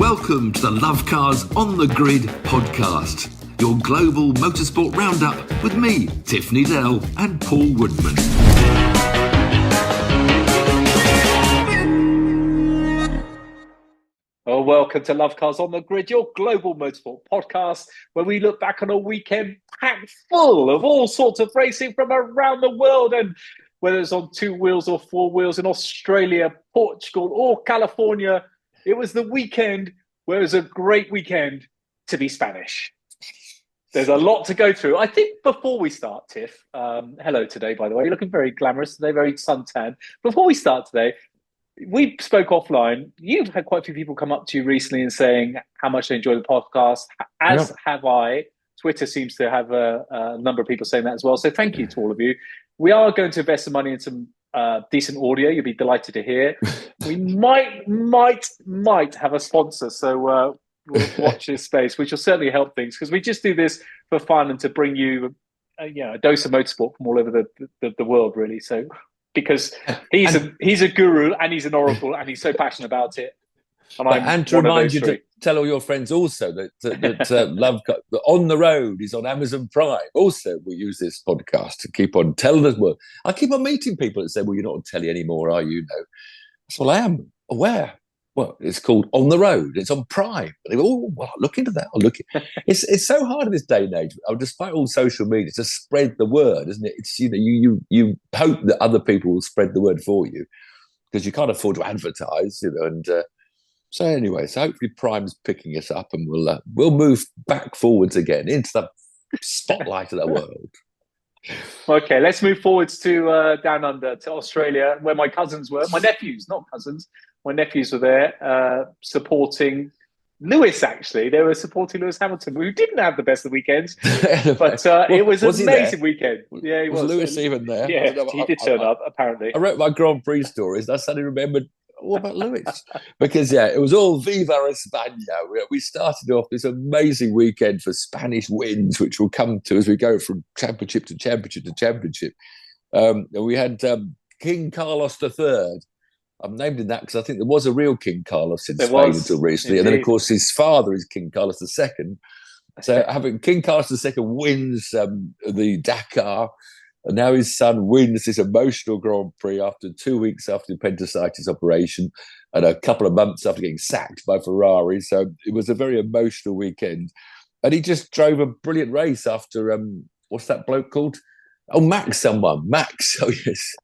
Welcome to the Lovecars on the Grid podcast, your global motorsport roundup with me, Tiff, Needell and Paul Woodman. Oh, welcome to Lovecars on the Grid, your global motorsport podcast, where we look back on a weekend packed full of all sorts of racing from around the world, and whether it's on two wheels or four wheels in Australia, Portugal or California, it was the weekend where it was a great weekend to be Spanish. There's a lot to go through. I think before we start, Tiff, hello today, by the way. You're looking very glamorous today, very suntan. Before we start today, we spoke offline. You've had quite a few people come up to you recently and saying how much they enjoy the podcast, as have I. Twitter seems to have a number of people saying that as well. So thank you to all of you. We are going to invest some money in some decent audio. You'll be delighted to hear. We might have a sponsor. So we'll watch this space, which will certainly help things, because we just do this for fun and to bring you a dose of motorsport from all over the world, really. So because he's a guru and he's an oracle and he's so passionate about it. And to remind you to tell all your friends also that Love On the Road is on Amazon Prime. Also, we use this podcast to keep on telling us. Well, I keep on meeting people that say, "Well, you're not on telly anymore, are you?" No. So I am aware. Well, it's called On the Road. It's on Prime. And they go, "Oh, well, I'll look into that. I'll look." It's so hard in this day and age, despite all social media, to spread the word, isn't it? It's you hope that other people will spread the word for you, because you can't afford to advertise, and. So anyway, so hopefully Prime's picking us up, and we'll move back forwards again into the spotlight of the world. Okay, let's move forwards to down under to Australia, where my cousins were. My nephews, not cousins. My nephews were there supporting Lewis. Actually, they were supporting Lewis Hamilton, who didn't have the best of weekends, but it was an amazing weekend. Yeah, he was. Lewis even there? Yeah, he did turn up. Apparently, I wrote my Grand Prix stories, and I suddenly remembered. What about Lewis? Because, it was all Viva España. We started off this amazing weekend for Spanish wins, which we'll come to as we go from championship to championship to championship. And we had King Carlos III. I'm named in that because I think there was a real King Carlos in Spain until recently. Indeed. And then, of course, his father is King Carlos II. So having King Carlos II wins the Dakar, and now his son wins this emotional Grand Prix after 2 weeks after the appendicitis operation and a couple of months after getting sacked by Ferrari. So it was a very emotional weekend. And he just drove a brilliant race after, what's that bloke called? Oh, Max. Oh, yes.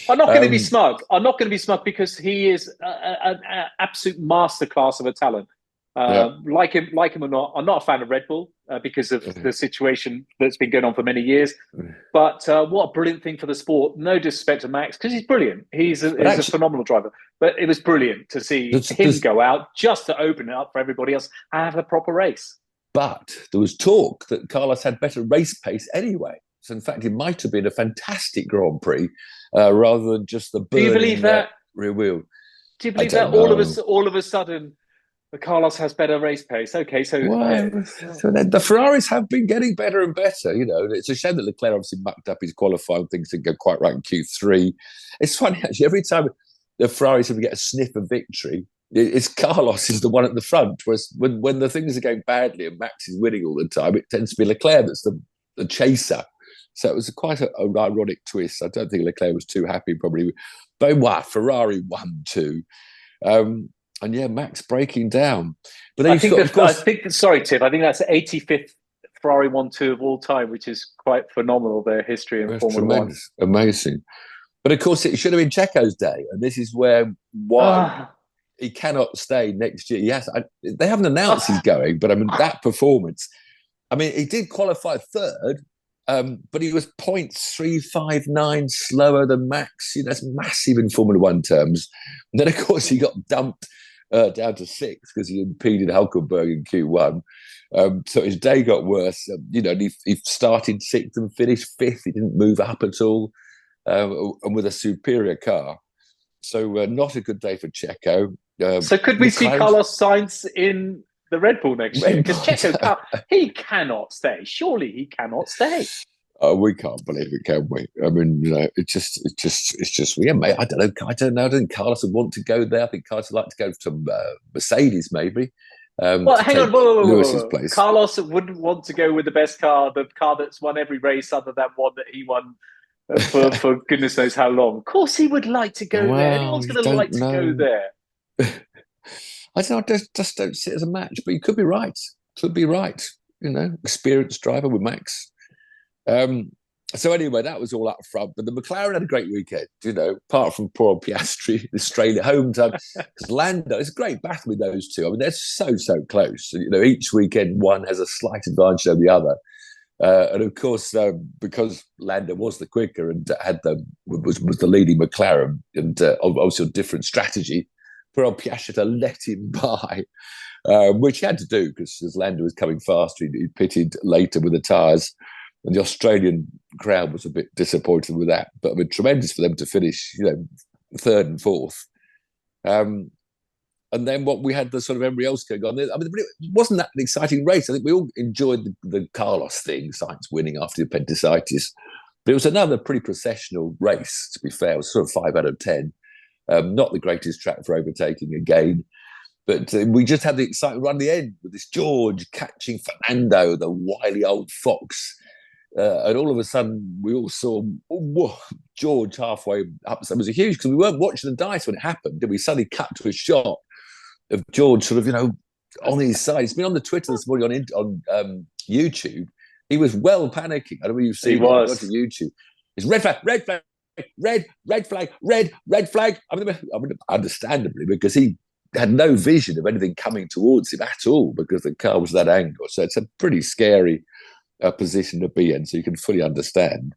I'm not going to be smug. I'm not going to be smug because he is an absolute masterclass of a talent. Like him or not, I'm not a fan of Red Bull because of the situation that's been going on for many years. But what a brilliant thing for the sport. No disrespect to Max, because he's brilliant. He's a phenomenal driver. But it was brilliant to see him go out just to open it up for everybody else and have a proper race. But there was talk that Carlos had better race pace anyway. So in fact, it might have been a fantastic Grand Prix rather than just the burning. Do you believe that? Rear wheel. Do you believe that all of a sudden Carlos has better race pace? Okay, so the Ferraris have been getting better and better. It's a shame that Leclerc obviously mucked up his qualifying, things didn't go quite right in Q3. It's funny actually. Every time the Ferraris have get a sniff of victory, it's Carlos is the one at the front. Whereas when the things are going badly and Max is winning all the time, it tends to be Leclerc that's the chaser. So it was quite an ironic twist. I don't think Leclerc was too happy. Probably, but Ferrari won too. And Max breaking down. But then sorry, Tiff, I think that's the 85th Ferrari 1-2 of all time, which is quite phenomenal, their history in Formula One. Amazing. But of course, it should have been Checo's day. And this is why he cannot stay next year. Yes, they haven't announced he's going, but that performance. He did qualify third, but he was 0.359 slower than Max. That's massive in Formula One terms. And then, of course, he got dumped down to 6th because he impeded Hulkenberg in Q1. So his day got worse. He started 6th and finished 5th. He didn't move up at all, and with a superior car. So not a good day for Checo. So could we see Carlos Sainz in the Red Bull next year? Because Checo, he cannot stay. Surely he cannot stay. Oh, we can't believe it, can we? I mean, it's just, yeah, mate. I don't know. I don't know. I don't think Carlos would want to go there. I think Carlos would like to go to Mercedes, maybe. Well, To hang on. take Lewis's place. Carlos wouldn't want to go with the best car, the car that's won every race other than one that he won for goodness knows how long. Of course, he would like to go there. Anyone's going to like to go there. I don't know. I just don't see it as a match, but you could be right. Could be right. Experienced driver with Max. So anyway, that was all up front. But the McLaren had a great weekend, apart from poor old Piastri, Australia, home time. Because Lando, it's a great battle with those two. I mean, they're so close. Each weekend one has a slight advantage over the other. And of course, because Lando was the quicker and was the leading McLaren, and obviously a different strategy, poor old Piastri to let him by, which he had to do because as Lando was coming faster, he pitted later with the tyres. And the Australian crowd was a bit disappointed with that. But I mean, tremendous for them to finish, third and fourth. And then what we had the sort of everybody else going on. I mean, it wasn't that an exciting race. I think we all enjoyed the Carlos thing, Sainz winning after the appendicitis. But it was another pretty processional race, to be fair. It was sort of 5 out of 10. Not the greatest track for overtaking again. But we just had the excitement run the end with this George catching Fernando, the wily old fox. And all of a sudden, we all saw George halfway up. So it was huge because we weren't watching the dice when it happened. We suddenly cut to a shot of George sort of, on his side. He's been on the Twitter this morning on YouTube. He was well panicking. I don't know if you've seen it. On YouTube. It's red flag, red flag, red flag, red flag. I mean, understandably, because he had no vision of anything coming towards him at all because the car was that angle. So it's a pretty scary position to be in, so you can fully understand.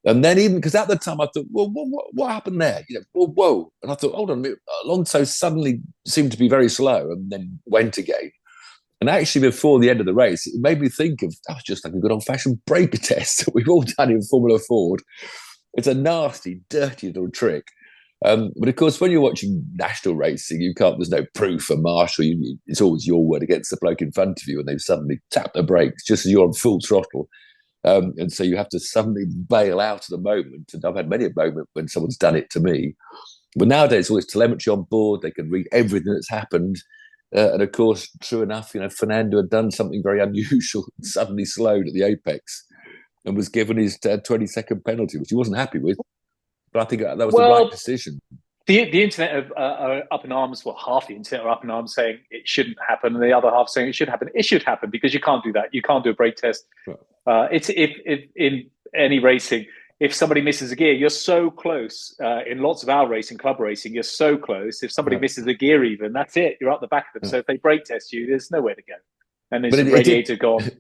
And then even because at the time I thought, well, what happened there? Whoa. And I thought, hold on a minute. Alonso suddenly seemed to be very slow and then went again. And actually, before the end of the race, it made me think of that was just like a good old-fashioned brake test that we've all done in Formula Ford. It's a nasty, dirty little trick. But of course, when you're watching national racing, there's no proof or marshal. It's always your word against the bloke in front of you, and they've suddenly tapped the brakes just as you're on full throttle. And so you have to suddenly bail out at the moment. And I've had many a moment when someone's done it to me. But nowadays, all this telemetry on board, they can read everything that's happened. And of course, true enough, Fernando had done something very unusual, suddenly slowed at the apex and was given his 20-second penalty, which he wasn't happy with. But I think that was the right decision. The internet are up in arms. Well, half the internet are up in arms saying it shouldn't happen, and the other half saying it should happen. It should happen because you can't do that. You can't do a brake test. Right. It's if in any racing, if somebody misses a gear, you're so close. In lots of our racing, club racing, you're so close. If somebody misses a gear, even that's it. You're up the back of them. So if they brake test you, there's nowhere to go, and there's the radiator gone.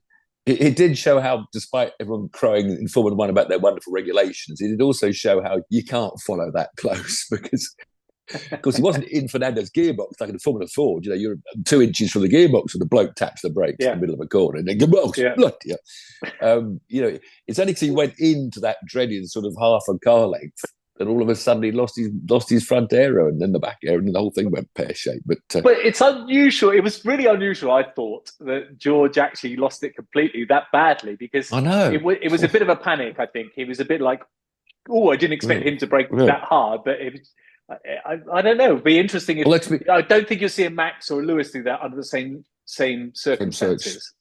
It did show how, despite everyone crowing in Formula One about their wonderful regulations, it did also show how you can't follow that close because, of course, he wasn't in Fernando's gearbox like in the Formula Ford. You're 2 inches from the gearbox and the bloke taps the brakes in the middle of a corner and then it's only because he went into that dreaded sort of half a car length and all of a sudden he lost his front aero and then the back aero and the whole thing went pear-shaped. But it's unusual. It was really unusual, I thought, that George actually lost it completely that badly because I know. It was a bit of a panic, I think. He was a bit like, I didn't expect him to brake that hard. But I don't know. It'd be interesting if I don't think you'll see a Max or a Lewis do that under the same circumstances.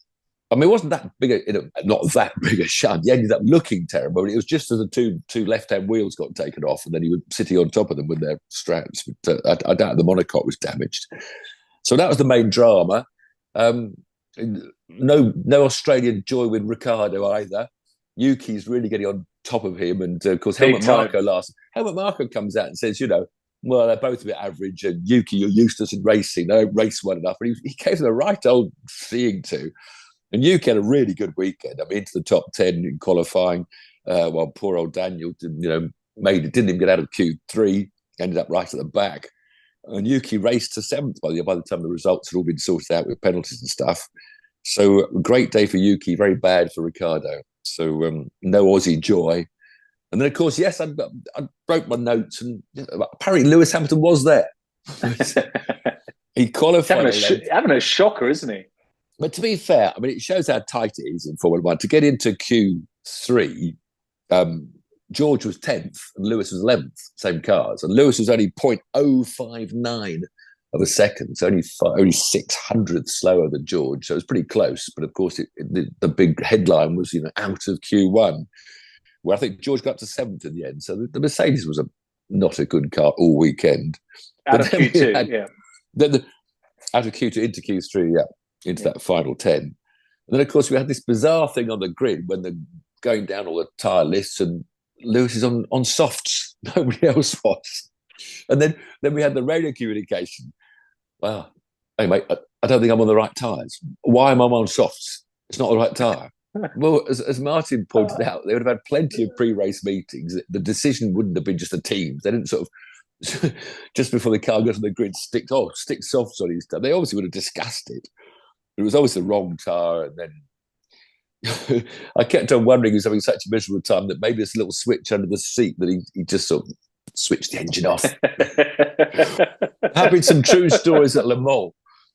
I mean, it wasn't that big not that big a shunt. He ended up looking terrible. It was just as the two left-hand wheels got taken off and then he was sitting on top of them with their straps. But, I doubt the monocoque was damaged. So that was the main drama. No Australian joy with Ricciardo either. Yuki's really getting on top of him. And, of course, Helmut Marko comes out and says, well, they're both a bit average. And Yuki, you're useless in racing. They don't race well enough. And he gave them a right old seeing to. And Yuki had a really good weekend. I mean, into the top 10 in qualifying, while poor old Daniel, didn't even get out of Q3, ended up right at the back. And Yuki raced to 7th by the time the results had all been sorted out with penalties and stuff. So a great day for Yuki, very bad for Ricciardo. So no Aussie joy. And then, of course, yes, I broke my notes, and apparently Lewis Hamilton was there. He qualified. Having a shocker, isn't he? But to be fair, I mean, it shows how tight it is in Formula One. To get into Q3 George was 10th and Lewis was 11th, same cars. And Lewis was only 0.059 of a second, so only 600th slower than George. So it was pretty close. But of course, the big headline was, out of Q1, where I think George got to 7th in the end. So the Mercedes was not a good car all weekend. Out of Q2, out of Q2 into Q3, into that final 10. And then, of course, we had this bizarre thing on the grid when they're going down all the tyre lists and Lewis is on softs. Nobody else was. And then we had the radio communication. Wow. Hey, mate, I don't think I'm on the right tyres. Why am I on softs? It's not the right tyre. Well, as Martin pointed out, they would have had plenty of pre-race meetings. The decision wouldn't have been just the teams. They didn't sort of, just before the car got on the grid, stick softs on his stuff. They obviously would have discussed it. It was always the wrong tyre. And then I kept on wondering, he was having such a miserable time, that maybe this little switch under the seat that he just sort of switched the engine off. There have been some true stories at Le Mans.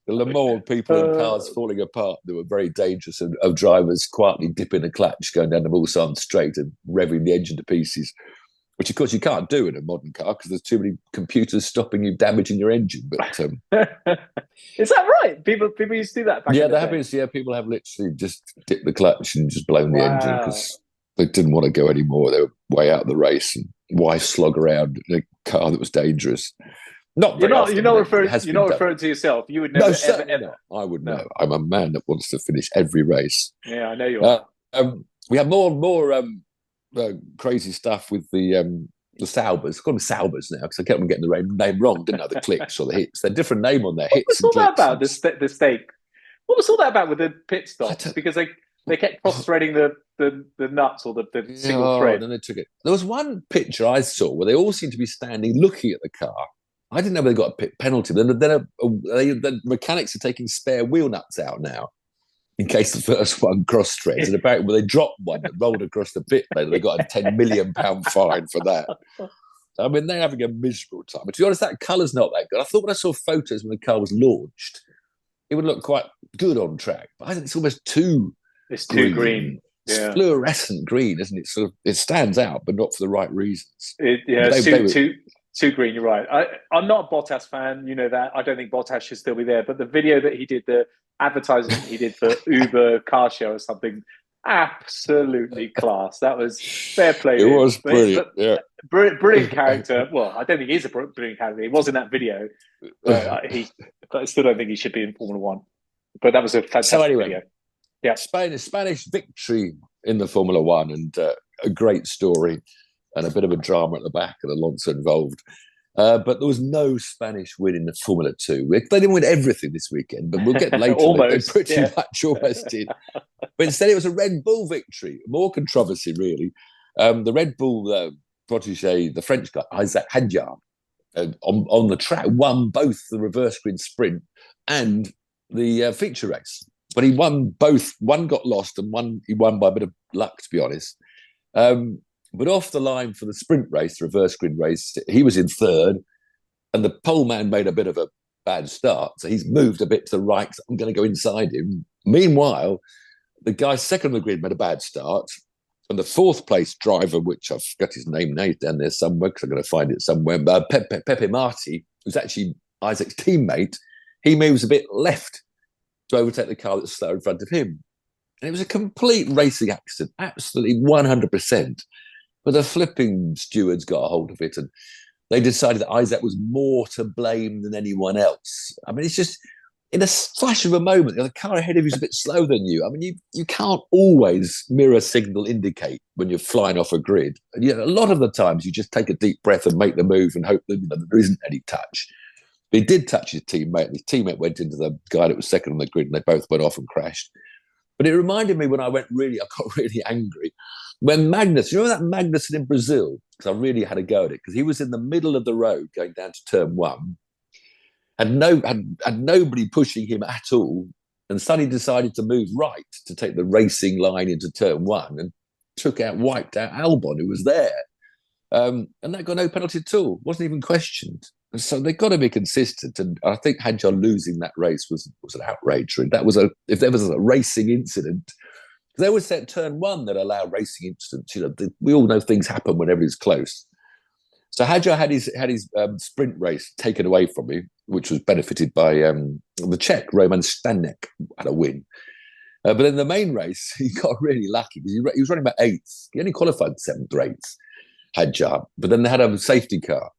The Le Mans, people in cars falling apart that were very dangerous, and of drivers quietly dipping the clutch, going down the Mulsanne straight and revving the engine to pieces, which of course you can't do in a modern car because there's too many computers stopping you damaging your engine. But is that right? People used to do that back in the day? People have literally just dipped the clutch and just blown the engine because they didn't want to go anymore. They were way out of the race, and why slog around in a car that was dangerous? You're not referring to yourself. You would never, ever. I would know. I'm a man that wants to finish every race. Yeah, I know you are. We have more crazy stuff with the Saubers. I call them Saubers now because I kept on getting the name wrong, didn't I? The clicks or the hits. They're a different name on their hits. What was all that about? The stake. What was all that about with the pit stops? Because they kept cross-threading the nuts or the single thread. And they took it. There was one picture I saw where they all seemed to be standing looking at the car. I didn't know they got a pit penalty. Then the mechanics are taking spare wheel nuts out now in case the first one cross-threads. And apparently when they dropped one that rolled across the pit lane, they got a £10 million fine for that. I mean, they're having a miserable time. But to be honest, that colour's not that good. I thought when I saw photos when the car was launched, it would look quite good on track. But I think it's almost too green. It's fluorescent green, isn't it? It stands out, but not for the right reasons. Too green, you're right. I'm not a Bottas fan, you know that. I don't think Bottas should still be there. But the video that he did, the advertisement he did for Uber car show or something, absolutely class. That was fair play. It was brilliant. Brilliant character. Well, I don't think he's a brilliant character. He was in that video. But I still don't think he should be in Formula One. But that was a fantastic video. Yeah, Spanish victory in the Formula One, and a great story. And a bit of a drama at the back, and Alonso involved. But there was no Spanish win in the Formula 2. They didn't win everything this weekend, but we'll get later. They pretty much almost did. But instead, it was a Red Bull victory. More controversy, really. The Red Bull protege, the French guy, Isaac Hadjar, on the track, won both the reverse grid sprint and the feature race. But he won both. One got lost, and he won by a bit of luck, to be honest. But off the line for the sprint race, the reverse grid race, he was in third, and the pole man made a bit of a bad start. So he's moved a bit to the right. So I'm going to go inside him. Meanwhile, the guy second on the grid made a bad start, and the fourth place driver, which I've forgot his name now, he's down there somewhere because I'm going to find it somewhere, Pepe Marti, who's actually Isaac's teammate, he moves a bit left to overtake the car that's slow in front of him. And it was a complete racing accident, absolutely 100%. But the flipping stewards got a hold of it, and they decided that Isaac was more to blame than anyone else. I mean, it's just, in a flash of a moment, the car ahead of you is a bit slower than you. I mean, you can't always mirror signal indicate when you're flying off a grid. And a lot of the times you just take a deep breath and make the move and hope that there isn't any touch. But he did touch his teammate. His teammate went into the guy that was second on the grid, and they both went off and crashed. But it reminded me when I got really angry. When Magnus, you know that Magnussen in Brazil? Because I really had a go at it, because he was in the middle of the road going down to turn one, had nobody pushing him at all, and suddenly decided to move right to take the racing line into turn one, and wiped out Albon, who was there. And that got no penalty at all, wasn't even questioned. And so they've got to be consistent. And I think Hadjar losing that race was an outrage. That was if there was a racing incident, They always set turn one that allow racing incidents. We all know things happen whenever it's close. So Hadjar had his sprint race taken away from him, which was benefited by the Czech Roman Stanek had a win. But in the main race, he got really lucky because he was running about eighth. He only qualified seventh or eighth, Hadjar. But then they had a safety car.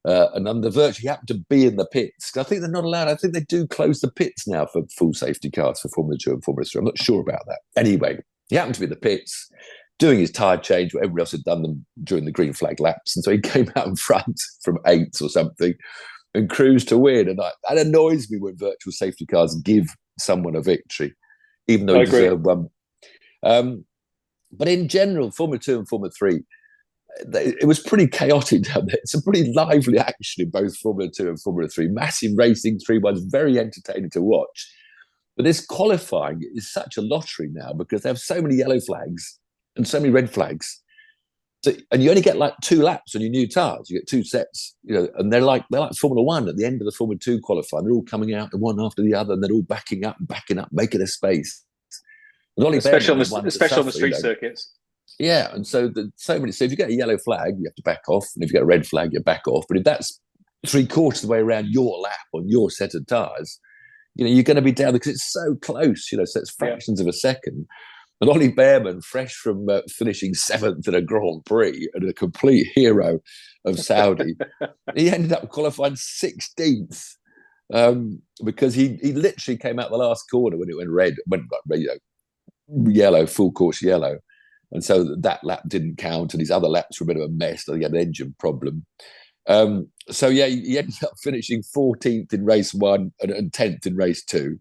And under virtue, he happened to be in the pits. I think they're not allowed. I think they do close the pits now for full safety cars for Formula 2 and Formula 3. I'm not sure about that. Anyway, he happened to be in the pits, doing his tyre change, what everybody else had done them during the green flag laps. And so he came out in front from eighth or something and cruised to win. And that annoys me when virtual safety cars give someone a victory, even though he deserved one. But in general, Formula 2 and Formula 3, it was pretty chaotic down there. It's a pretty lively action in both Formula 2 and Formula 3. Massive racing, 3-1s, very entertaining to watch. But this qualifying is such a lottery now because they have so many yellow flags and so many red flags. So, and you only get like 2 laps on your new tyres. You get 2 sets, and they're like Formula 1 at the end of the Formula 2 qualifying. They're all coming out one after the other, and they're all backing up, making a space. Especially on the street circuits. Yeah, and so so if you get a yellow flag, you have to back off, and if you get a red flag, you back off. But if that's 3/4 of the way around your lap on your set of tyres, you're going to be down because it's so close. So it's fractions of a second. And Ollie Behrman, fresh from finishing 7th in a Grand Prix and a complete hero of Saudi, he ended up qualifying 16th because he literally came out the last corner when it went yellow, full course yellow. And so that lap didn't count, and his other laps were a bit of a mess. He had an engine problem. He ended up finishing 14th in race 1 and 10th in race 2.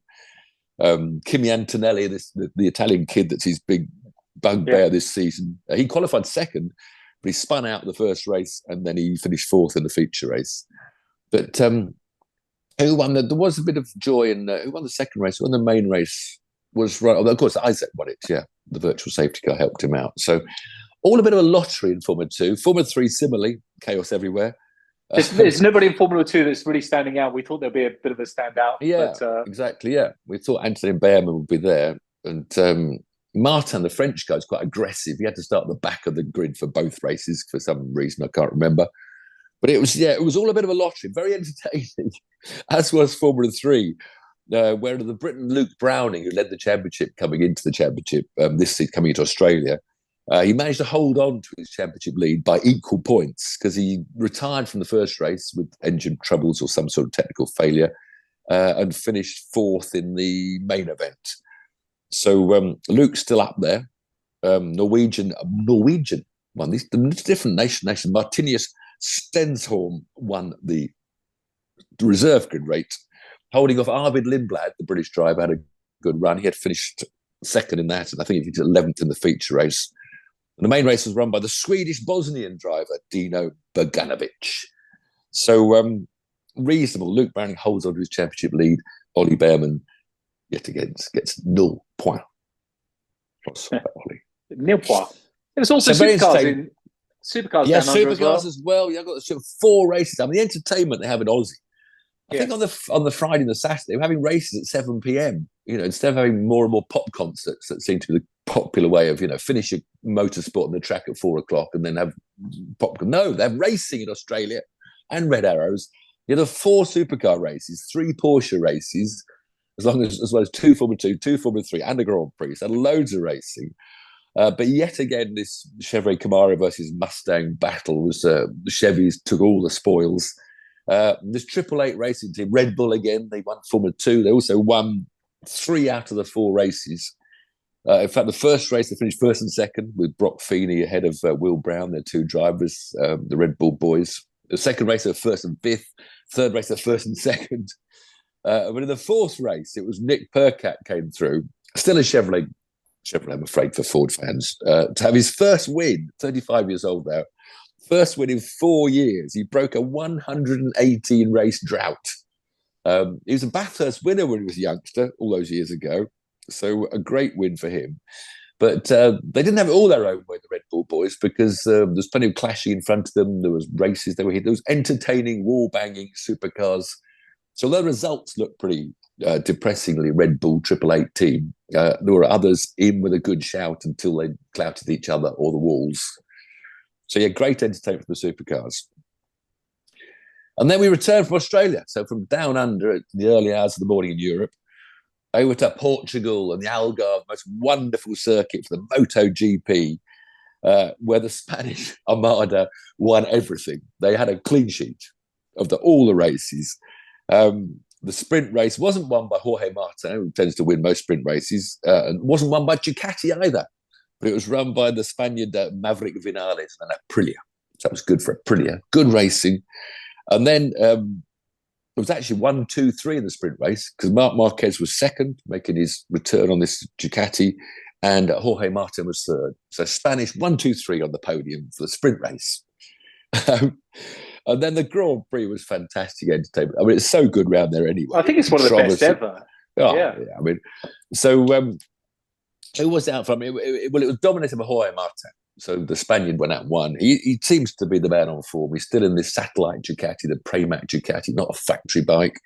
Kimi Antonelli, the Italian kid that's his big bugbear this season, he qualified 2nd, but he spun out the first race, and then he finished 4th in the feature race. But who won? There was a bit of joy in who won the second race. Who won the main race was right. Although of course Isaac won it. Yeah. The virtual safety car helped him out. So all a bit of a lottery in Formula 2. Formula 3, similarly, chaos everywhere. There's nobody in Formula 2 that's really standing out. We thought there'd be a bit of a standout. Yeah, exactly, yeah. We thought Anthony Behrman would be there. And Martin, the French guy, is quite aggressive. He had to start at the back of the grid for both races for some reason. I can't remember. But it was all a bit of a lottery. Very entertaining, as was Formula 3. Where the Briton Luke Browning, who led the championship coming into the championship, this season coming into Australia, he managed to hold on to his championship lead by equal points because he retired from the first race with engine troubles or some sort of technical failure and finished 4th in the main event. So Luke's still up there. Norwegian won. These different nation. Martinius Stensholm won the reserve grid rate, holding off Arvid Lindblad, the British driver, had a good run. He had finished 2nd in that, and I think he finished 11th in the feature race. And the main race was run by the Swedish-Bosnian driver, Dino Beganovic. So reasonable. Luke Browning holds on to his championship lead. Ollie Behrman, yet again, gets 0 points. Nil point. There's also supercars down under as well. Yeah, I've got 4 races. I mean, the entertainment they have in Aussie. I think on the Friday and the Saturday, we're having races at 7 p.m. Instead of having more and more pop concerts that seem to be the popular way of, finish your motorsport on the track at 4 o'clock and then have pop. No, they're racing in Australia and Red Arrows. There are 4 supercar races, 3 Porsche races, as well as 2 Formula 2, 2 Formula 3, and a Grand Prix. So loads of racing. But yet again, this Chevrolet Camaro versus Mustang battle was the Chevys took all the spoils. This 888 racing team, Red Bull again, they won Formula 2. They also won 3 out of the 4 races. In fact, the first race, they finished 1st and 2nd with Brock Feeney ahead of Will Brown, their 2 drivers, the Red Bull boys. The second race, they were 1st and 5th. Third race, they were 1st and 2nd. But in the 4th race, it was Nick Percat came through, still a Chevrolet, I'm afraid, for Ford fans, to have his first win, 35 years old now. First win in 4 years. He broke a 118 race drought. He was a Bathurst winner when he was a youngster all those years ago. So a great win for him. But they didn't have it all their own way, the Red Bull boys, because there's plenty of clashing in front of them. There was races they were here. There was entertaining, wall-banging supercars. So their results look pretty depressingly Red Bull 888 team. There were others in with a good shout until they clouted each other or the walls. So yeah, great entertainment for the supercars. And then we returned from Australia. So from down under at the early hours of the morning in Europe, over to Portugal and the Algarve, most wonderful circuit for the Moto GP, where the Spanish Armada won everything. They had a clean sheet of all the races. The sprint race wasn't won by Jorge Martin, who tends to win most sprint races, and wasn't won by Ducati either, but it was run by the Spaniard Maverick Vinales and Aprilia. So that was good for Aprilia. Good racing. And then it was actually 1, 2, 3 in the sprint race because Marc Marquez was second, making his return on this Ducati, and Jorge Martin was third. So Spanish 1, 2, 3 on the podium for the sprint race. And then the Grand Prix was fantastic entertainment. I mean, it's so good round there anyway. I think it's one of the best ever. Oh, yeah. I mean, so who was out from? It was dominated by Jorge Martin. So the Spaniard went out one. He seems to be the man on form. He's still in this satellite Ducati, the Pramac Ducati, not a factory bike.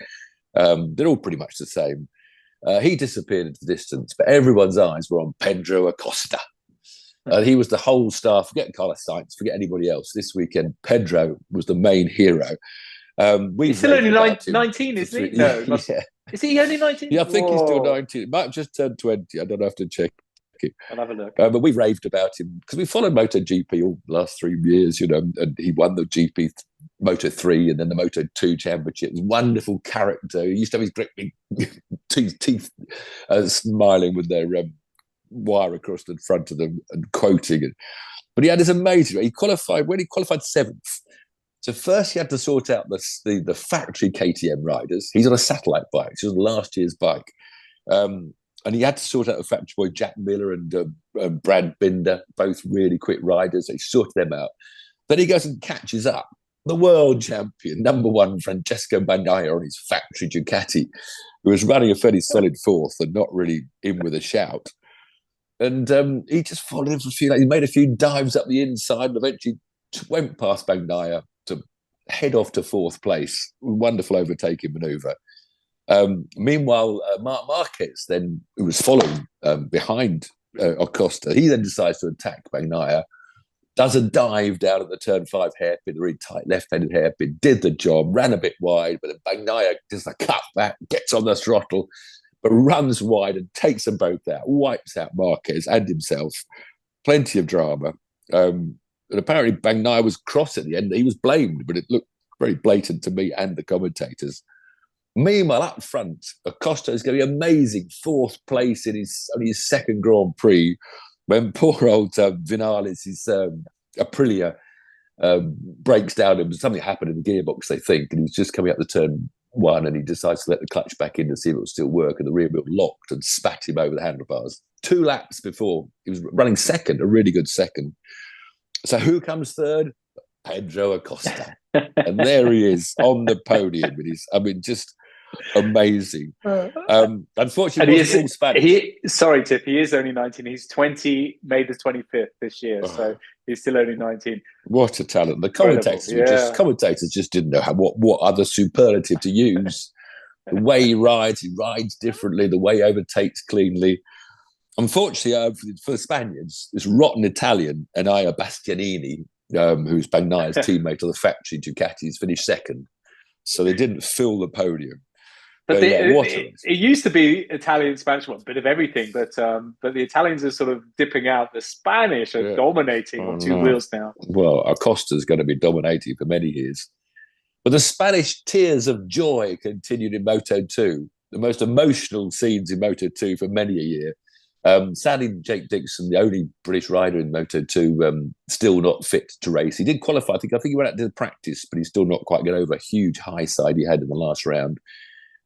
They're all pretty much the same. He disappeared into the distance, but everyone's eyes were on Pedro Acosta. He was the whole star. Forget Carlos Sainz, forget anybody else. This weekend, Pedro was the main hero. He's still only 19, isn't he? No, yeah. Is he only 19? Yeah, I think he's still 19. He might have just turned 20. I don't have to check it. I'll have a look. But we've raved about him because we followed MotoGP all the last 3 years, and he won the GP Moto3 and then the Moto2 championship. Wonderful character. He used to have his great big teeth smiling with their wire across the front of them and quoting it. But he had this amazing. He qualified 7th. So first he had to sort out the factory KTM riders. He's on a satellite bike. It's on last year's bike. And he had to sort out the factory boy Jack Miller and Brad Binder, both really quick riders. He sorted them out. Then he goes and catches up the world champion, number 1, Francesco Bagnaia on his factory Ducati, who was running a fairly solid 4th and not really in with a shout. And he just followed him for a few. He made a few dives up the inside and eventually went past Bagnaia to head off to 4th place. Wonderful overtaking manoeuvre. Meanwhile, Marc Marquez, then, who was following behind Acosta, he then decides to attack Bagnaia, does a dive down at the turn 5 hairpin, a really tight left-handed hairpin, did the job, ran a bit wide, but then Bagnaia does a cut back, gets on the throttle, but runs wide and takes them both out, wipes out Marquez and himself. Plenty of drama. And apparently Bagnaia was cross at the end. He was blamed, but it looked very blatant to me and the commentators. Meanwhile, up front, Acosta is going to be amazing. 4th place in his 2nd Grand Prix when poor old Vinales, his Aprilia, breaks down and something happened in the gearbox, they think, and he's just coming up the turn 1 and he decides to let the clutch back in to see if it will still work, and the rear wheel locked and spat him over the handlebars. 2 laps before, he was running 2nd, a really good 2nd. So who comes 3rd? Pedro Acosta. And there he is on the podium. Just amazing. Unfortunately, he's all Spanish. Sorry, Tiff, he is only 19. He's 20, May the 25th this year, so he's still only 19. What a talent. The commentators just didn't know what other superlative to use. The way he rides differently, the way he overtakes cleanly. Unfortunately, for the Spaniards, this rotten Italian, Enea Bastianini, who's Bagnaia's teammate on the factory Ducatis, finished 2nd. So they didn't fill the podium. But it used to be Italian, Spanish, a bit of everything. But the Italians are sort of dipping out. The Spanish are dominating on 2 wheels now. Well, Acosta's going to be dominating for many years. But the Spanish tears of joy continued in Moto2, the most emotional scenes in Moto2 for many a year. Sadly, Jake Dixon, the only British rider in Moto2, still not fit to race. He did qualify. I think he went out to practice, but he's still not quite got over a huge high side he had in the last round.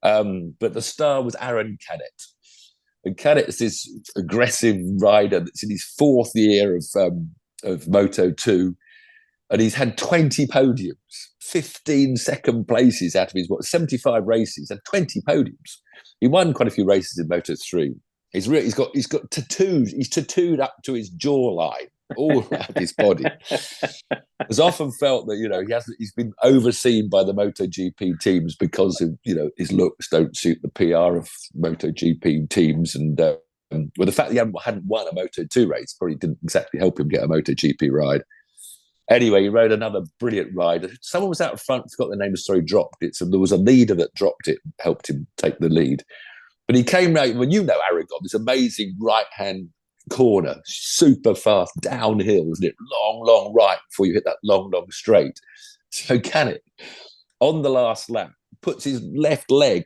But the star was Aaron Canet. And Canet's this aggressive rider that's in his 4th year of Moto2, and he's had 20 podiums, 15 second places out of his 75 races, and 20 podiums. He won quite a few races in Moto3. He's got tattoos. He's tattooed up to his jawline, all around his body. Has often felt that he's been overseen by the MotoGP teams because of his looks don't suit the PR of MotoGP teams, and Well, the fact that he hadn't won a Moto2 race probably didn't exactly help him get a MotoGP ride. Anyway, he rode another brilliant ride. Someone was out front, forgot the name, sorry, dropped it. So there was a leader that dropped it, helped him take the lead. But he came out, well, you know Aragon, this amazing right-hand corner, super fast, downhill, isn't it? Long, long right before you hit that long, long straight. So Canet, on the last lap, puts his left leg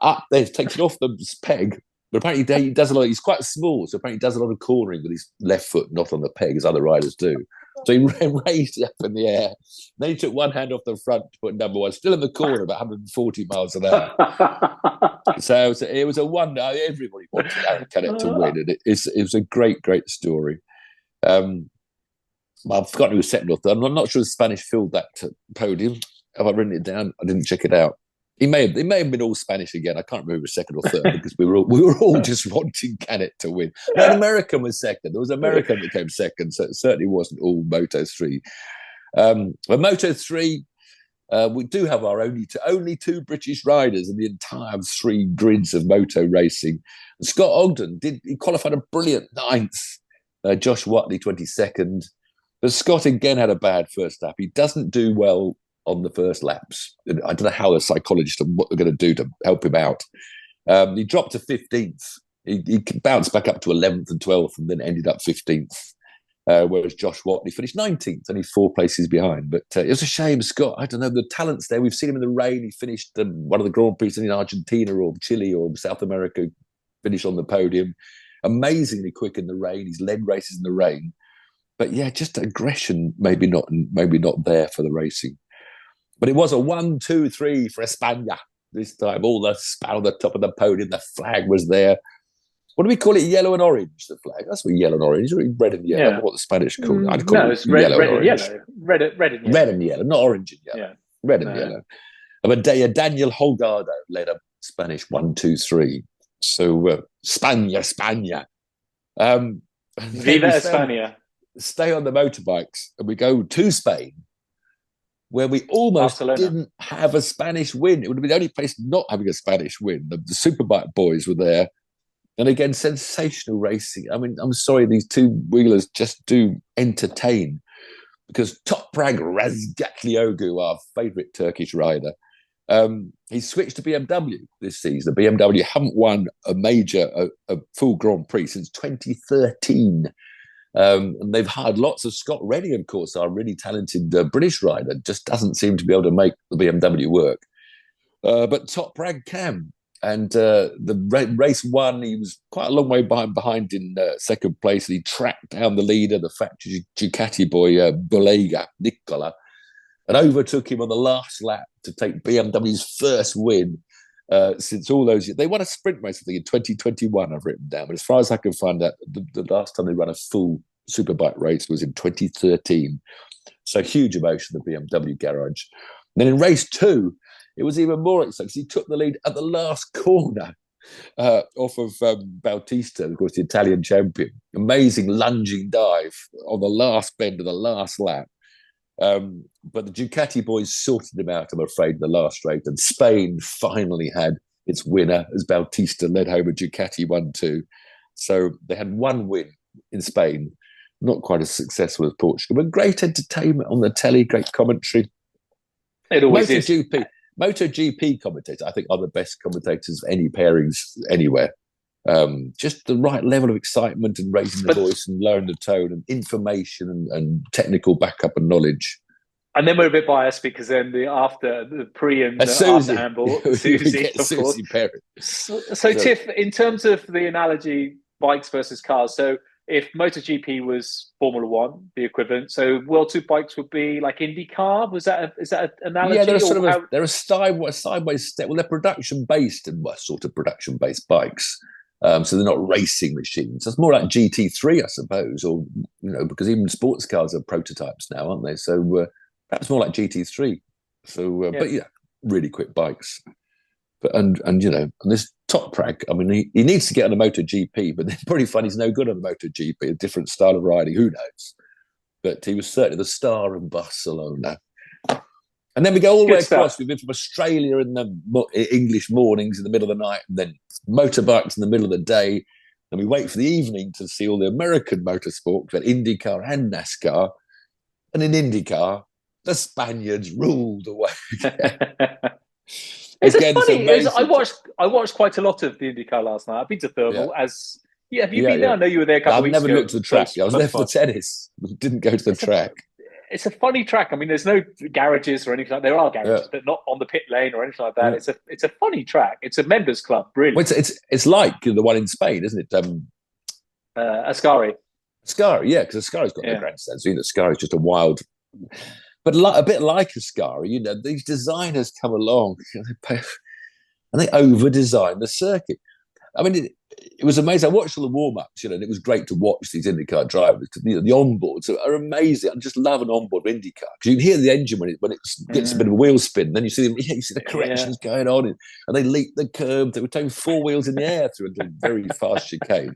up there, takes it off the peg. But apparently he does a lot. He's quite small, so apparently he does a lot of cornering with his left foot, not on the peg, as other riders do. So he raised it up in the air. Then he took one hand off the front to put number one, still in the corner, about 140 miles an hour. So it was a wonder. Everybody wanted Aaron Canet to win, and it was a great, great story. I've forgotten who was second or third. I'm not sure the Spanish filled that podium. Have I written it down? I didn't check it out. It may have been all Spanish again. I can't remember who was second or third because we were all just wanting Canet to win. No, an American was second. There was an American that came second, so it certainly wasn't all Moto3. But Moto3, we do have our only two British riders in the entire three grids of moto racing. And Scott Ogden he qualified a brilliant ninth. Josh Watley 22nd. But Scott again had a bad first lap. He doesn't do well on the first laps. I don't know how the psychologists and what they're going to do to help him out. He dropped to 15th. He bounced back up to 11th and 12th and then ended up 15th, whereas Josh Watley finished 19th, only 4 places behind. But it was a shame, Scott. I don't know, the talent's there. We've seen him in the rain. He finished one of the Grand Prix in Argentina or Chile or South America, finished on the podium. Amazingly quick in the rain. He's led races in the rain. But yeah, just aggression, maybe not there for the racing. But it was a 1, 2, 3 for España this time. All the span on the top of the podium. The flag was there. What do we call it? Yellow and orange, the flag. That's what yellow and orange. Red and yellow. Yeah. What the Spanish call it. I'd call it red, yellow red and orange. Yellow. Red and yellow. Red and yellow, not orange and yellow. Yeah. Red and yellow. But Daniel Holgado led a Spanish 1, 2, 3. So España. Viva España. Stay on the motorbikes and we go to Spain, where we almost didn't have a Spanish win. It would have been the only place not having a Spanish win. The Superbike boys were there. And again, sensational racing. I mean, I'm sorry, these two-wheelers just do entertain because Toprak Razgatlioglu, our favourite Turkish rider, he switched to BMW this season. BMW haven't won a full Grand Prix since 2013. And they've hired lots of Scott Rennie, of course, our really talented British rider, just doesn't seem to be able to make the BMW work. But Toprak can. And the race one, he was quite a long way behind in second place. And he tracked down the leader, the factory Ducati boy, Bulega, Nicola, and overtook him on the last lap to take BMW's first win since all those years. They won a sprint race, I think, in 2021, I've written down. But as far as I can find out, the last time they ran a full Superbike race was in 2013. So huge emotion, the BMW garage. And then in race 2, it was even more exciting. He took the lead at the last corner off of Bautista, of course, the Italian champion. Amazing lunging dive on the last bend of the last lap. But the Ducati boys sorted him out, I'm afraid, in the last straight. And Spain finally had its winner as Bautista led home a Ducati 1-2. So they had one win in Spain, not quite as successful as Portugal, but great entertainment on the telly, great commentary. It always is. MotoGP commentators, I think, are the best commentators of any pairings anywhere. Just the right level of excitement and raising the voice and lowering the tone and information and technical backup and knowledge. And then we're a bit biased because then the pre and after handball, Susie, of course. So Tiff, in terms of the analogy, bikes versus cars, so if MotoGP was Formula One, the equivalent, so World Superbikes would be like Indycar. Is that an analogy? Yeah, they're a sideways step. Well, they're production based and sort of production based bikes. So they're not racing machines. It's more like GT3, I suppose, or because even sports cars are prototypes now, aren't they? So perhaps more like GT3. So, but yeah, really quick bikes. But and this Toprak, I mean, he needs to get on a MotoGP, but it's pretty fun. He's no good on a MotoGP, a different style of riding. Who knows? But he was certainly the star in Barcelona. And then we go all the way across. We've been from Australia in the English mornings in the middle of the night, and then motorbikes in the middle of the day. And we wait for the evening to see all the American motorsport, but IndyCar and NASCAR. And in IndyCar, the Spaniards ruled away. It's Again, funny. it's I watched quite a lot of the IndyCar last night. I've been to Thermal have you been there? I know you were there a couple of weeks ago. I've never looked at the track. I was there for the tennis. Didn't go to the track. It's a funny track. I mean, there's no garages or anything like that. There are garages, but not on the pit lane or anything like that. Yeah. It's a funny track. It's a members club, really. Well, it's like the one in Spain, isn't it? Ascari. Ascari, yeah, because Ascari's got no grandstands. So, Ascari's just a wild, but a bit like Ascari. These designers come along and they over-design the circuit. I mean, it was amazing. I watched all the warm-ups, and it was great to watch these IndyCar drivers. The onboards are amazing. I just love an onboard IndyCar because you can hear the engine when it gets a bit of a wheel spin. Then you see the corrections going on, and they leap the curb. They were taking 4 wheels in the air through a very fast chicane.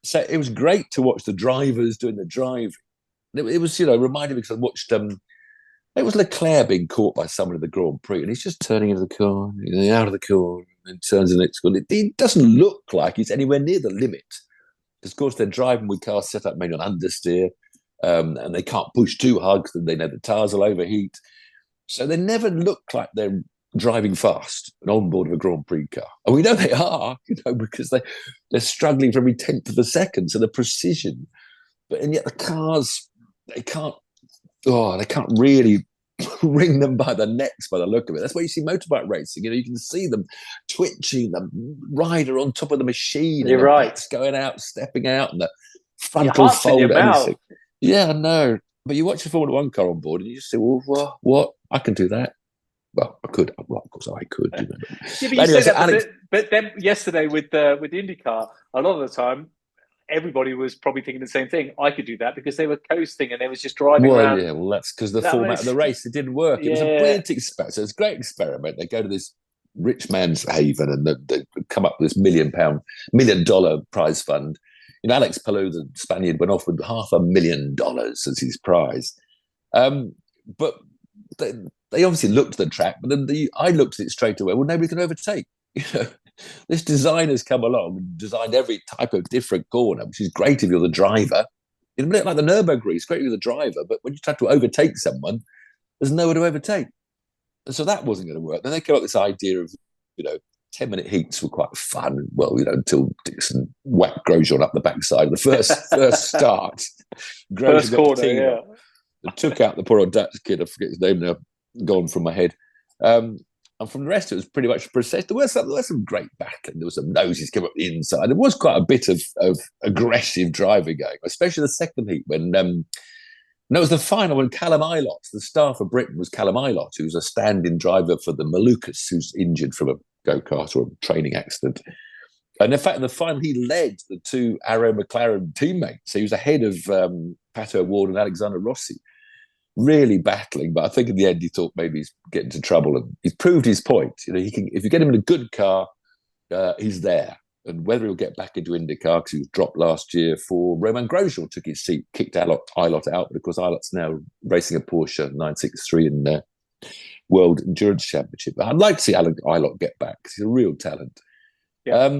So it was great to watch the drivers doing the driving. It was, reminding me because I watched. It was Leclerc being caught by someone in the Grand Prix, and he's just turning into the car, out of the car, and turns to the next car. It doesn't look like he's anywhere near the limit. Because, of course, they're driving with cars set up maybe on understeer, and they can't push too hard because they know the tires will overheat. So they never look like they're driving fast and on board of a Grand Prix car. And we know they are, because they're struggling for every tenth of a second. So the precision, and yet the cars, they can't really wring them by the necks by the look of it. That's why you see motorbike racing. You can see them twitching, the rider on top of the machine. You're right. Going out, stepping out, and the frontal fold. Yeah, I know. But you watch a Formula One car on board and you just say, well, what? I can do that. Well, I could. Well, of course, I could. Yeah, but you say that, Alex, but then yesterday with IndyCar, a lot of the time, everybody was probably thinking the same thing. I could do that because they were coasting and they was just driving around. Yeah, well, that's because the format of the race, it didn't work. It was a brilliant experiment. So it's a great experiment. They go to this rich man's haven and they come up with this $1 million prize fund. Alex Palou, the Spaniard, went off with $500,000 as his prize. But they obviously looked at the track, but then I looked at it straight away. Well, nobody can overtake. This designer's come along and designed every type of different corner, which is great if you're the driver. It's a bit like the Nürburgring. It's great if you're the driver, but when you try to overtake someone, there's nowhere to overtake. And so that wasn't going to work. Then they came up with this idea of, 10-minute heats were quite fun. Well, until Dixon whacked Grosjean up the backside of the first start. First corner, They took out the poor old Dutch kid. I forget his name now. Gone from my head. And from the rest, it was pretty much a process. There was some great battling. There was some noses came up the inside. There was quite a bit of aggressive driving going, especially the second heat when it was the final when Callum Ilott, the star for Britain was Callum Ilott, who's a stand-in driver for the Malukas, who's injured from a go-kart or a training accident. And in fact, in the final, he led the 2 Arrow McLaren teammates. He was ahead of Pato O'Ward and Alexander Rossi. Really battling, but I think in the end he thought maybe he's getting into trouble, and he's proved his point. He can, if you get him in a good car, he's there. And whether he'll get back into IndyCar because he was dropped last year for Romain Grosjean took his seat, kicked Ilott out, but of course Ilott's now racing a Porsche 963 in the World Endurance Championship. I'd like to see Ilott get back because he's a real talent. Yeah.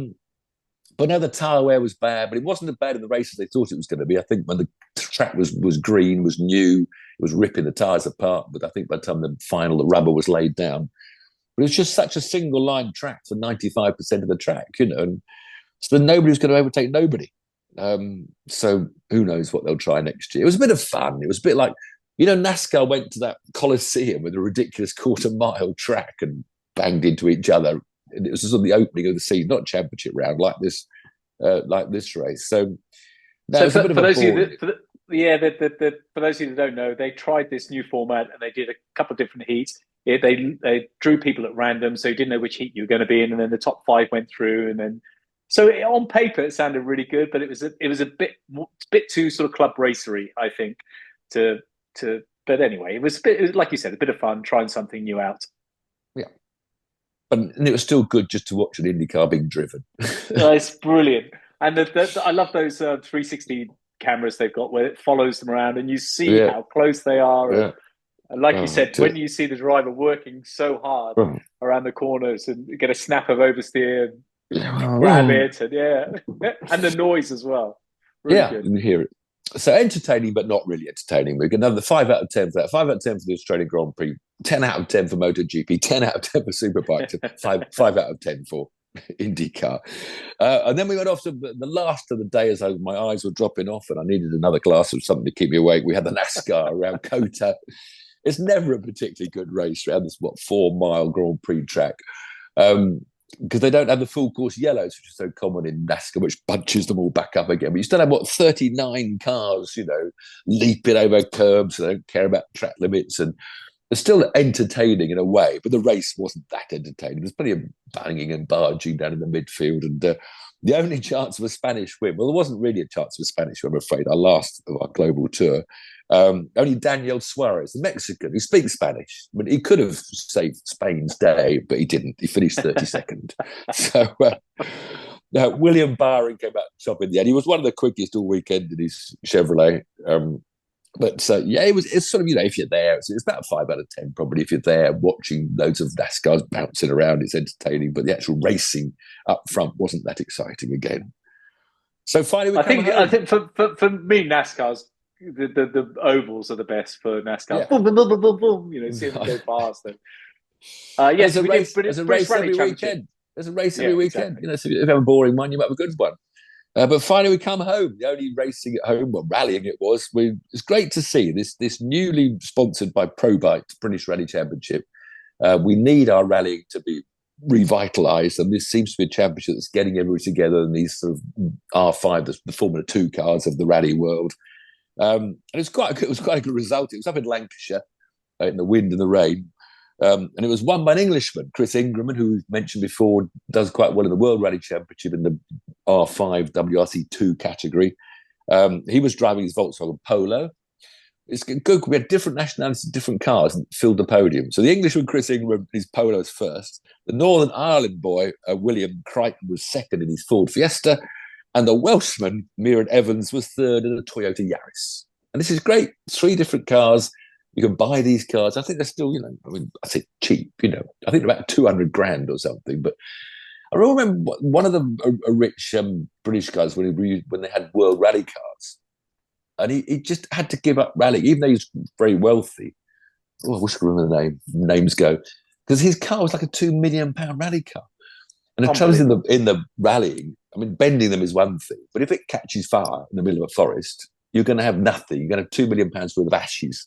But now the tyre wear was bad, but it wasn't as bad in the race as they thought it was going to be. I think when the track was green, was new, it was ripping the tyres apart. But I think by the time the rubber was laid down, but it was just such a single line track for 95% of the track, and so then nobody was going to overtake nobody. So who knows what they'll try next year. It was a bit of fun. It was a bit like, NASCAR went to that Coliseum with a ridiculous quarter-mile track and banged into each other. And it was just on the opening of the season, not championship round, like this race. So, for those of you that don't know, they tried this new format and they did a couple of different heats. They drew people at random, so you didn't know which heat you were going to be in, and then the top 5 went through, and then on paper it sounded really good, but it was a bit too sort of club racery, I think. But anyway, it was like you said, a bit of fun trying something new out. Yeah. And it was still good just to watch an IndyCar being driven. It's brilliant. And I love those 360 cameras they've got where it follows them around and you see how close they are. Yeah. And like you said, when you see the driver working so hard around the corners and get a snap of oversteer, grab it, and the noise as well. Really good. You can hear it. So entertaining, but not really entertaining. We get another 5 out of 10 for that. 5 out of 10 for the Australian Grand Prix. 10 out of 10 for MotoGP. 10 out of 10 for Superbikes. 5 out of 10 for Indycar. And then we went off to the last of the day as my eyes were dropping off and I needed another glass of something to keep me awake. We had the NASCAR around Kota. It's never a particularly good race around this 4-mile Grand Prix track. Because they don't have the full course yellows, which is so common in NASCAR, which bunches them all back up again. But you still have 39 cars, leaping over curbs. So they don't care about track limits, and it's still entertaining in a way. But the race wasn't that entertaining. There's plenty of banging and barging down in the midfield, and the only chance of a Spanish win. Well, there wasn't really a chance of a Spanish win, I'm afraid. Our last of our global tour. Only Daniel Suarez, the Mexican, who speaks Spanish. I mean, he could have saved Spain's day, but he didn't. He finished 32nd. So William Byron came out top in the end. He was one of the quickest all weekend in his Chevrolet. It's sort of, if you're there, it's about 5 out of 10 probably. If you're there watching loads of NASCARs bouncing around, it's entertaining, but the actual racing up front wasn't that exciting again. So finally, I think for me, NASCAR's the ovals are the best for NASCAR. Boom, boom, boom, boom, boom, boom. See them go fast. There's a race every weekend. There's a race every weekend. Exactly. So if you have a boring one, you might have a good one. But finally, we come home. The only racing at home, rallying it was. It's great to see this newly sponsored by ProBike British Rally Championship. We need our rallying to be revitalised, and this seems to be a championship that's getting everybody together. And these sort of R5, the Formula 2 cars of the rally world. And it was quite a good result. It was up in Lancashire in the wind and the rain. And it was won by an Englishman, Chris Ingram, who we've mentioned before, does quite well in the World Rally Championship in the R5 WRC2 category. He was driving his Volkswagen Polo. It's good. We had different nationalities, different cars, and filled the podium. So the Englishman, Chris Ingram, his Polo's first. The Northern Ireland boy, William Crichton, was second in his Ford Fiesta. And the Welshman, Mieran Evans, was third in a Toyota Yaris. And this is great. 3 different cars. You can buy these cars. I think they're still, I say cheap, I think they're about 200 grand or something. But I remember one of the rich British guys when they had World Rally cars. And he just had to give up rallying, even though he was very wealthy. Oh, I wish I could remember the names go. Because his car was like a £2 million rally car. And the trouble is in the rallying, bending them is one thing, but if it catches fire in the middle of a forest, you're going to have nothing. You're going to have £2 million worth of ashes.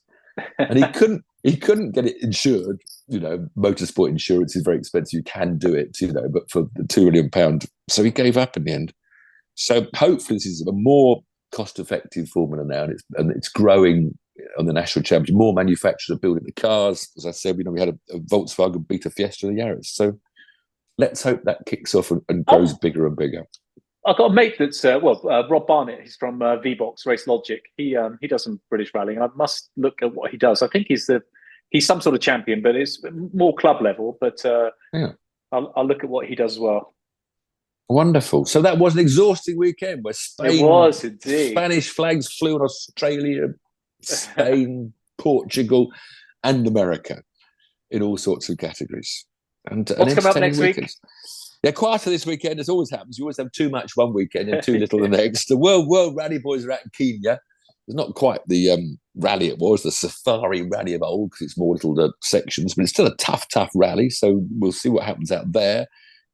And he couldn't get it insured. Motorsport insurance is very expensive. You can do it, but for the £2 million, so he gave up in the end. So hopefully this is a more cost-effective formula now, and it's growing on the national championship. More manufacturers are building the cars. As I said, we had a Volkswagen Beta Fiesta and the Yaris. So let's hope that kicks off and grows bigger and bigger. I've got a mate that's Rob Barnett. He's from VBox Race Logic. He does some British rallying. I must look at what he does. I think he's some sort of champion, but it's more club level. But I'll look at what he does as well. Wonderful. So that was an exhausting weekend where Spain. It was indeed. Spanish flags flew in Australia, Spain, Portugal, and America in all sorts of categories. And what's coming up next week? Yeah, quieter this weekend, as always happens. You always have too much one weekend and too little the next. The World Rally boys are out in Kenya. It's not quite the rally it was, the safari rally of old, because it's more little sections, but it's still a tough rally. So we'll see what happens out there.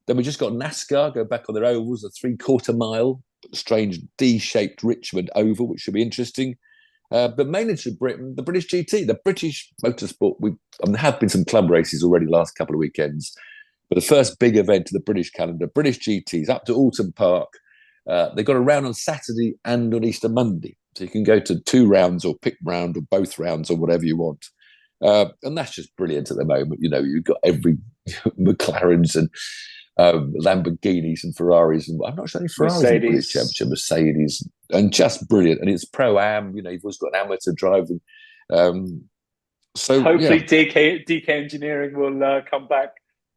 Then we just got NASCAR, go back on their ovals, a 3/4 mile, strange D-shaped Richmond oval, which should be interesting. But mainly to Britain, the British GT, the British motorsport. There have been some club races already last couple of weekends. But the first big event of the British calendar, British GTs, up to Alton Park. They've got a round on Saturday and on Easter Monday. So you can go to 2 rounds or pick round or both rounds or whatever you want. And that's just brilliant at the moment. You've got every McLarens and Lamborghinis and Ferraris. And I'm not sure any Ferraris in the British Championship, Mercedes. And just brilliant. And it's Pro-Am. You've always got an amateur driving. So hopefully DK Engineering will come back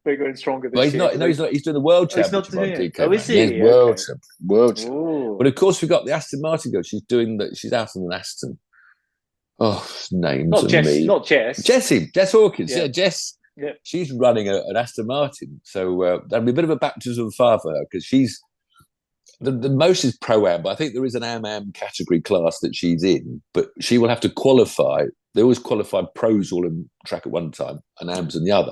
bigger and stronger this year. He's not. He's doing the World Championship on DK. Oh, is he? World Champion. But of course, we've got the Aston Martin girl. She's out on an Aston. Oh, names. Not Jess. Jess Hawkins. Yeah, Jess Yeah. She's running an Aston Martin, so that'll be a bit of a baptism of fire for her, because she's the most is Pro-Am, but I think there is an Am category class that she's in, but she will have to qualify. They always qualify pros all in track at one time and Ams in the other.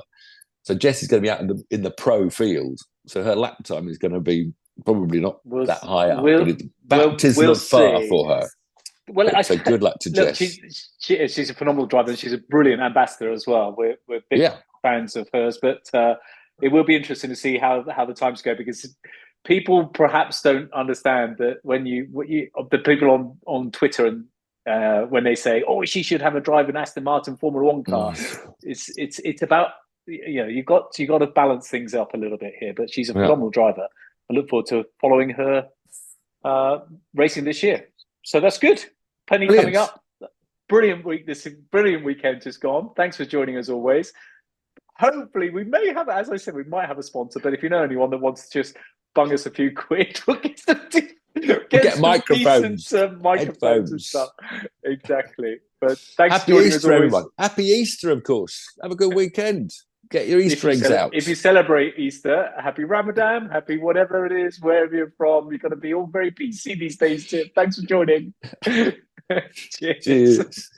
So Jess is going to be out in the pro field, so her lap time is going to be probably not that high up, but it's baptism of fire for her. Well, so good luck to Jess. She's a phenomenal driver, and she's a brilliant ambassador as well. We're big fans of hers, but it will be interesting to see how the times go, because people perhaps don't understand that when the people on Twitter and when they say, "Oh, she should have a drive an Aston Martin Formula One car," it's about, you've got to balance things up a little bit here. But she's a phenomenal driver. I look forward to following her racing this year. So that's good. Plenty coming up. Brilliant week. This brilliant weekend just gone. Thanks for joining us always. Hopefully, we may have, as I said, we might have a sponsor. But if you know anyone that wants to just bung us a few quid, we'll get microphones, microphones and stuff. Exactly. But thanks Happy for joining Easter, us, everyone. Happy Easter, of course. Have a good weekend. Get your Easter eggs out. If you celebrate Easter, happy Ramadan, happy whatever it is, wherever you're from. You've got to be all very PC these days, Tiff. Thanks for joining. Cheers. Cheers.